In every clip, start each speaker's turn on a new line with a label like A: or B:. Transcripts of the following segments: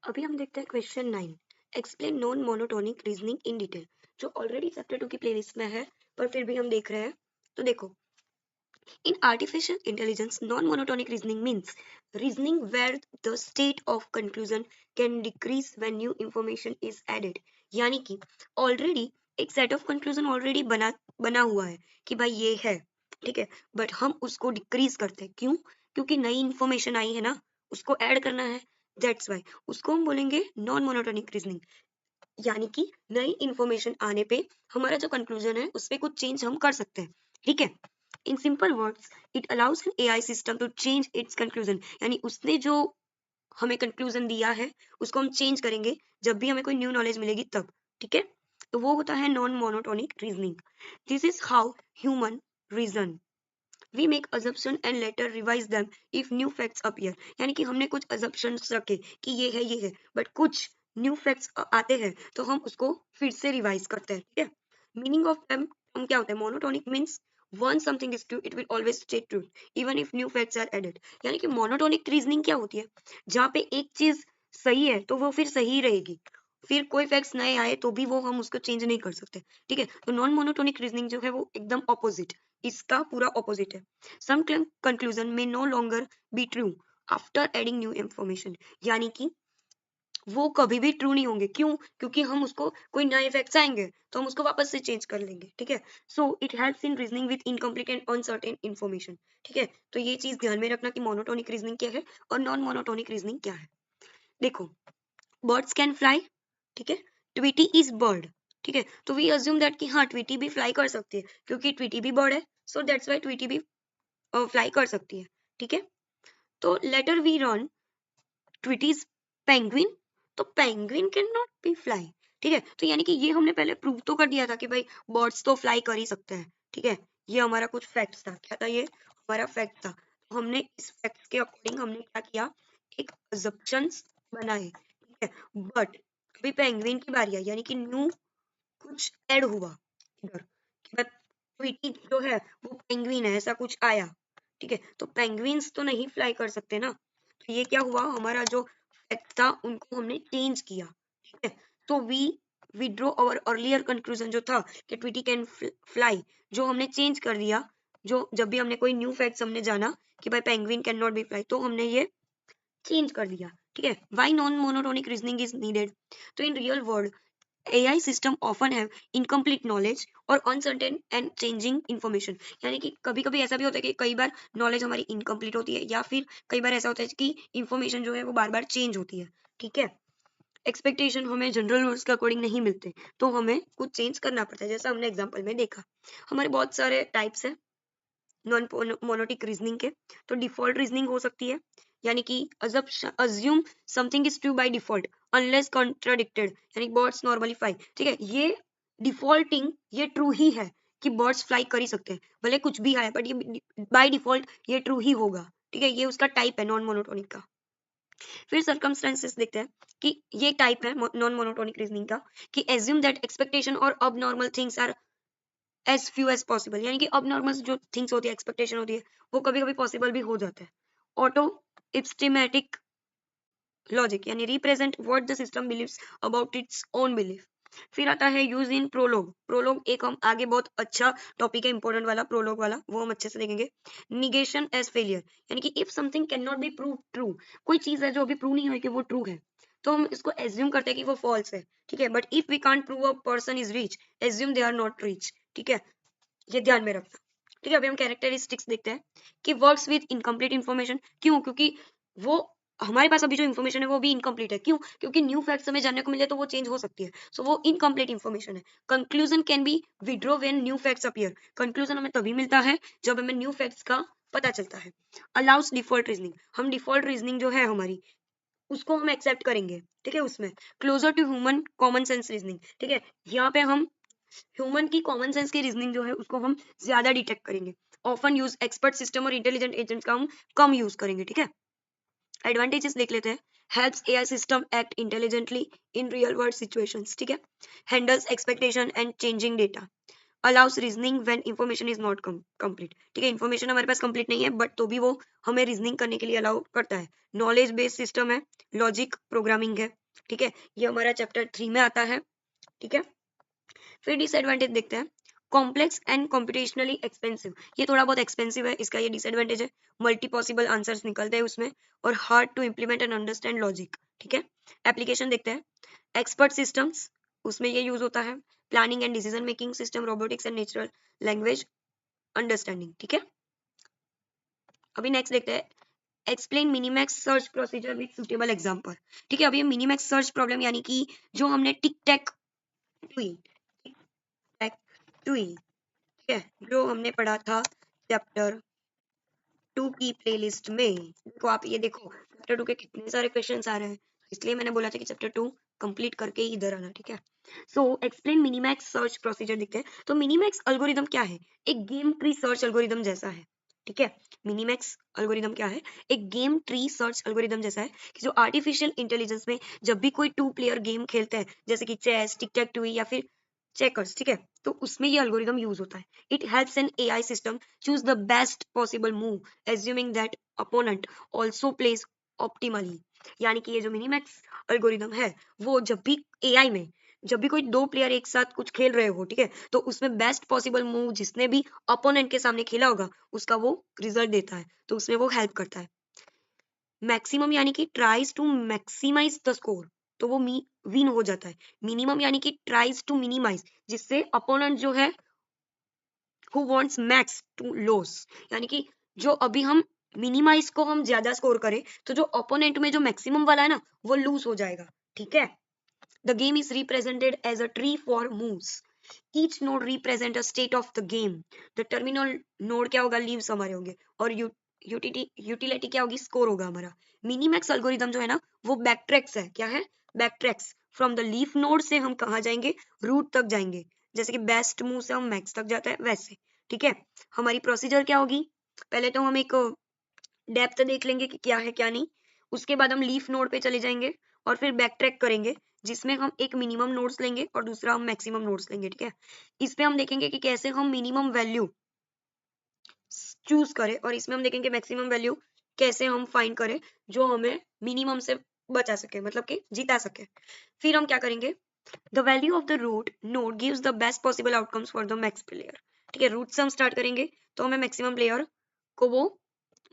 A: अभी हम देखते हैं question 9। Explain non monotonic reasoning in detail, जो ऑलरेडी चैप्टर 2 की प्लेलिस्ट में है पर फिर भी हम देख रहे हैं। तो देखो, in artificial intelligence, non-monotonic reasoning means reasoning where the state of conclusion can decrease when new information is added। यानी कि ऑलरेडी एक सेट ऑफ कंक्लूजन ऑलरेडी बना बना हुआ है कि भाई ये है, ठीक है, बट हम उसको डिक्रीज करते हैं। क्यों? क्योंकि नई इंफॉर्मेशन आई है ना, उसको ऐड करना है। दैट्स वाई उसको हम बोलेंगे नॉन मोनोटोनिक रीजनिंग। यानी कि नई इंफॉर्मेशन आने पे हमारा जो कंक्लूजन है उस पे कुछ चेंज हम कर सकते हैं, ठीक है। In simple words, it allows an AI system to change its conclusion. यानी उसने जो हमें कंक्लूजन दिया है उसको हम चेंज करेंगे जब भी हमें कोई न्यू नॉलेज मिलेगी तब, ठीक है। तो वो होता है non monotonic reasoning. This is how human reason. We make assumption and later revise them if new facts appear. यानी कि हमने कुछ assumptions रखे कि ये है, बट कुछ न्यू फैक्ट्स आते हैं तो हम उसको फिर से रिवाइज करते हैं, ठीक है। मीनिंग ऑफ देम हम क्या होता है? Monotonic means once something is true it will always stay true even if new facts are added। यानी कि मोनोटोनिक रीजनिंग क्या होती है? जहाँ पे एक चीज सही है तो वो फिर सही रहेगी, फिर कोई फैक्ट्स नए आए तो भी वो हम उसको चेंज नहीं कर सकते, ठीक है। तो नॉन मोनोटोनिक रीजनिंग जो है वो एकदम ऑपोजिट, इसका पूरा ऑपोजिट है। Some conclusion may no longer be true after adding new information. यानी कि वो कभी भी ट्रू नहीं होंगे। क्यों? क्योंकि हम उसको कोई नए फैक्ट्स आएंगे तो हम उसको वापस से चेंज कर लेंगे, ठीक है। So it helps in reasoning with incomplete and uncertain information, ठीक है। तो ये चीज ध्यान में रखना कि मोनोटोनिक रीजनिंग क्या है और नॉन मोनोटोनिक रीजनिंग क्या है। देखो, बर्ड्स कैन फ्लाई, ठीक है। ट्वीटी इज बर्ड, ठीक है। तो वी अज्यूम दैट कि हाँ ट्वीटी भी फ्लाई कर सकती है क्योंकि ट्वीटी भी बर्ड है, सो दैट्स वाई ट्वीटी भी फ्लाई कर सकती है, ठीक है। तो लेटर वी रन ट्वीटीज पेंगुइन, तो penguin can not be fly, ठीक है। तो यानी कि ये हमने पहले प्रूव तो कर दिया था कि भाई बर्ड्स तो फ्लाई कर ही सकते हैं, ठीक है। ये हमारा कुछ फैक्ट्स था। क्या था ये? हमारा फैक्ट था। तो हमने इस फैक्ट्स के अकॉर्डिंग हमने क्या किया? एक अजम्पशंस बनाए, ठीक है। बट अभी पेंगुइन की बारी आई, यानी कि न्यू कुछ ऐड हुआ इधर कि भाई ट्वीटी जो है वो पेंगुइन है, ऐसा कुछ आया, ठीक है। तो पेंगुइन्स तो नहीं फ्लाई कर सकते ना। तो ये क्या हुआ? हमारा जो फैक्ट था उनको हमने चेंज किया, ठीक है। तो we withdraw our earlier conclusion जो था कि ट्वीटी कैन फ्लाई, जो हमने चेंज कर दिया। जो जब भी हमने कोई न्यू फैक्ट हमने जाना कि भाई penguin can not be fly, तो हमने ये चेंज कर दिया, ठीक है। Why non monotonic reasoning is needed? तो in real world AI system often have incomplete knowledge और uncertain and changing information। यानी कि कभी कभी ऐसा भी होता है कि कई बार नॉलेज हमारी इनकम्प्लीट होती है या फिर कई बार ऐसा होता है कि इंफॉर्मेशन जो है वो बार बार चेंज होती है, ठीक है। एक्सपेक्टेशन हमें जनरल रूल्स के अकॉर्डिंग नहीं मिलते तो हमें कुछ चेंज करना पड़ता है, जैसा हमने एग्जाम्पल में देखा। हमारे बहुत सारे टाइप्स है नॉन मोनोटिक रीजनिंग के। तो डिफॉल्ट रीजनिंग हो सकती है, यानी कि assume something is true by default unless contradicted, यानी बर्ड्स नॉर्मली फ्लाई, ठीक है। ये डिफॉल्टिंग ये ट्रू ही है कि बर्ड्स फ्लाई कर ही सकते हैं, भले कुछ भी आए बट ये बाय डिफॉल्ट ये ट्रू ही होगा, ठीक है। ये उसका टाइप है नॉन मोनोटोनिक का। फिर सर्कमस्टेंसेस देखते हैं कि ये टाइप है नॉन मोनोटोनिक रीजनिंग का कि एज्यूम दैट एक्सपेक्टेशन और अब normal things are as few as possible. यानी कि अब नॉर्मल जो थिंग्स होती है, एक्सपेक्टेशन होती है, वो कभी कभी पॉसिबल भी हो जाता है। ऑटो इप्स्टेमेटिक लॉजिक, यानी represent what the system believes about its own belief. फिर आता है यूज इन प्रोलोग। प्रोलोग एक हम आगे बहुत अच्छा टॉपिक है, इंपॉर्टेंट वाला, प्रोलोग वाला, वो हम अच्छे से देखेंगे। निगेशन एज फेलियर, यानी कि if something can not B prove true, कोई चीज है जो अभी प्रूव नहीं हुई कि वो ट्रू है, तो हम इसको एज्यूम करते हैं कि वो फॉल्स है, ठीक है। But if we can't prove a person is rich, assume they are not rich, ठीक है। ये ध्यान में रखना, ठीक है। अभी हम कैरेक्टरिस्टिक्स देखते हैं कि वर्क्स विद इनकम्प्लीट इन्फॉर्मेशन। क्यों? क्योंकि वो हमारे पास अभी जो इन्फॉर्मेशन है वो भी इनकम्प्लीट है। क्यों? क्योंकि न्यू फैक्ट्स हमें जानने को मिले तो वो चेंज हो सकती है, सो वो इनकम्प्लीट इन्फॉर्मेशन है। Conclusion can be withdraw when new facts appear. Conclusion हमें तभी मिलता है जब हमें न्यू फैक्ट्स का पता चलता है। अलाउस डिफॉल्ट रीजनिंग, हम डिफॉल्ट रीजनिंग जो है हमारी उसको हम एक्सेप्ट करेंगे, ठीक है। उसमें closer to human common sense reasoning, ठीक है। यहाँ पे हम ह्यूमन की कॉमन सेंस की रीजनिंग जो है उसको हम ज्यादा डिटेक्ट करेंगे। ऑफन यूज एक्सपर्ट सिस्टम और इंटेलिजेंट एजेंट्स का हम कम यूज करेंगे, ठीक है। एडवांटेजेस देख लेते हैं। Helps AI system act intelligently इन रियल वर्ल्ड सिचुएशंस, ठीक है। Handles expectation and changing data. Allow us reasoning when information is not complete. ठीक है, इंफॉर्मेशन हमारे पास कंप्लीट नहीं है बट तो भी वो हमें रीजनिंग करने के लिए अलाउ करता है। नॉलेज बेस्ड सिस्टम है, लॉजिक प्रोग्रामिंग है। ठीक है, ये हमारा चैप्टर 3 में आता है। ठीक है, फिर डिसएडवांटेज देखते हैं। कॉम्प्लेक्स एंड कॉम्पिटिशनली एक्सपेंसिव, ये थोड़ा बहुत एक्सपेंसिव है, इसका ये डिसएडवांटेज है। मल्टी पॉसिबल आंसर्स निकलते हैं उसमें, और hard to implement and understand logic. ठीक है, एप्लीकेशन देखते हैं। एक्सपर्ट सिस्टम्स, उसमें ये यूज होता है। Planning and decision making system, robotics and natural language understanding. ठीक है, अभी नेक्स्ट देखते हैं। Explain Minimax search procedure with suitable example. ठीक है, अभी ये मिनीमैक्स सर्च प्रॉब्लम यानी कि जो हमने टिक टैक टू टैक टू, ठीक है, जो हमने पढ़ा था चैप्टर 2 की प्लेलिस्ट में। देखो आप ये देखो चैप्टर 2 के कितने सारे क्वेश्चंस आ रहे हैं, इसलिए मैंने बोला था कि चैप्टर 2 कंप्लीट करके ही इधर आना। ठीक है, so explain Minimax search procedure दिखते हैं। तो मिनीमैक्स एल्गोरिदम क्या है? एक गेम ट्री सर्च एल्गोरिदम जैसा है। ठीक है, मिनीमैक्स एल्गोरिदम क्या है? एक गेम ट्री सर्च एल्गोरिदम जैसा है कि जो आर्टिफिशियल इंटेलिजेंस में जब भी कोई 2 प्लेयर गेम खेलते हैं, जैसे कि चेस, टिक टैक टू या फिर चेकर्स, ठीक है, तो उसमें ये एल्गोरिदम यूज होता है। It helps an AI system choose the best possible move assuming that opponent also plays optimally। यानी कि ये जो मिनीमैक्स एल्गोरिदम है वो जब भी एआई में जब भी कोई दो प्लेयर एक साथ कुछ खेल रहे हो, ठीक है, तो उसमें बेस्ट पॉसिबल मूव जिसने भी अपोनेंट के सामने खेला होगा उसका वो रिजल्ट देता है, तो उसमें वो हेल्प करता है। मैक्सिमम यानी कि tries to maximise the score, तो वो विन हो जाता है। मिनिमम यानी कि ट्राइज टू मिनिमाइज, जिससे अपोनेंट जो है who wants max to lose, यानी कि जो अभी हम मिनिमाइज को हम ज्यादा स्कोर करें तो जो ओपोनेंट में जो मैक्सिमम वाला है ना वो लूज हो जाएगा। ठीक है, the game is represented as a tree for moves, each node represent a state of the game. The terminal node क्या होगा? लीव्स हमारे होंगे, और यूटिलिटी क्या होगी? स्कोर होगा हमारा। मिनीमैक्स एल्गोरिदम जो है ना वो बैकट्रैक्स है। क्या है? Backtracks from the leaf node से हम कहाँ जाएंगे? रूट तक जाएंगे। जैसे कि बेस्ट मूव से हम मैक्स तक जाता है वैसे। ठीक है, हमारी प्रोसीजर क्या होगी? पहले तो हम एक डेप्थ देख लेंगे कि क्या है क्या नहीं, उसके बाद हम लीफ नोड पे चले जाएंगे और फिर बैक ट्रैक करेंगे, जिसमें हम एक मिनिमम नोड्स लेंगे और दूसरा हम मैक्सिमम नोड्स लेंगे। ठीक है, इस पे हम देखेंगे कि कैसे हम मिनिमम वैल्यू चूज करें, और इसमें हम देखेंगे मैक्सिमम वैल्यू कैसे हम फाइंड करें जो हमें मिनिमम से बचा सके, मतलब कि जिता सके। फिर हम क्या करेंगे? The value of the root node gives the best possible outcomes for the max player. ठीक है, रूट से हम स्टार्ट करेंगे तो हमें मैक्सिमम प्लेयर को वो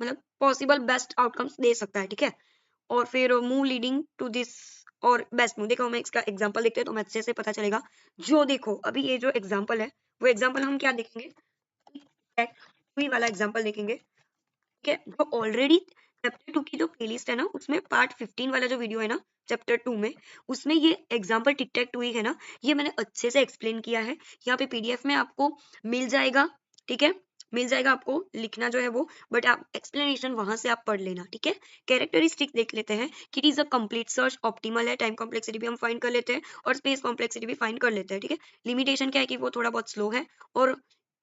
A: मतलब पॉसिबल बेस्ट आउटकम्स दे सकता है। ठीक है, और फिर मूव लीडिंग टू दिस और बेस्ट मूव। देखो हमें इसका एग्जांपल देखते हैं तो हमें अच्छे से पता चलेगा। जो देखो अभी ये जो एग्जांपल है वो एग्जांपल हम क्या देखेंगे? वही वाला एग्जांपल देखेंगे। ठीक है, जो ऑलरेडी चैप्टर 2 की जो प्लेलिस्ट है ना उसमें पार्ट 15 वाला जो वीडियो है ना चैप्टर 2 में, उसमें ये एग्जांपल टिक टैक टू ही है ना, ये मैंने अच्छे से एक्सप्लेन किया है। यहाँ पे पीडीएफ में आपको मिल जाएगा। ठीक है, मिल जाएगा, आपको लिखना जो है वो, बट आप एक्सप्लेनेशन वहां से आप पढ़ लेना। ठीक है, कैरेक्टरिस्टिक देख लेते हैं कि it is a complete search, optimal है, टाइम कॉम्प्लेक्सिटी भी हम फाइंड कर लेते हैं और स्पेस कॉम्प्लेक्सिटी भी फाइंड कर लेते हैं। ठीक है, लिमिटेशन क्या है कि वो थोड़ा बहुत स्लो है और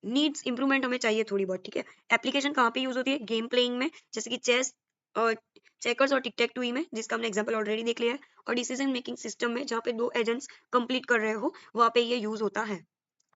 A: नीड्स इंप्रूवमेंट हमें चाहिए थोड़ी बहुत। ठीक है, एप्लीकेशन कहाँ पे यूज होती है? गेम प्लेइंग में, जैसे कि चेस और चेकर्स और टिक टैक टू में, जिसका हमने एग्जांपल ऑलरेडी देख लिया है, और डिसीजन मेकिंग सिस्टम में जहाँ पे दो एजेंट्स कंप्लीट कर रहे हो वहाँ पे ये यूज होता है।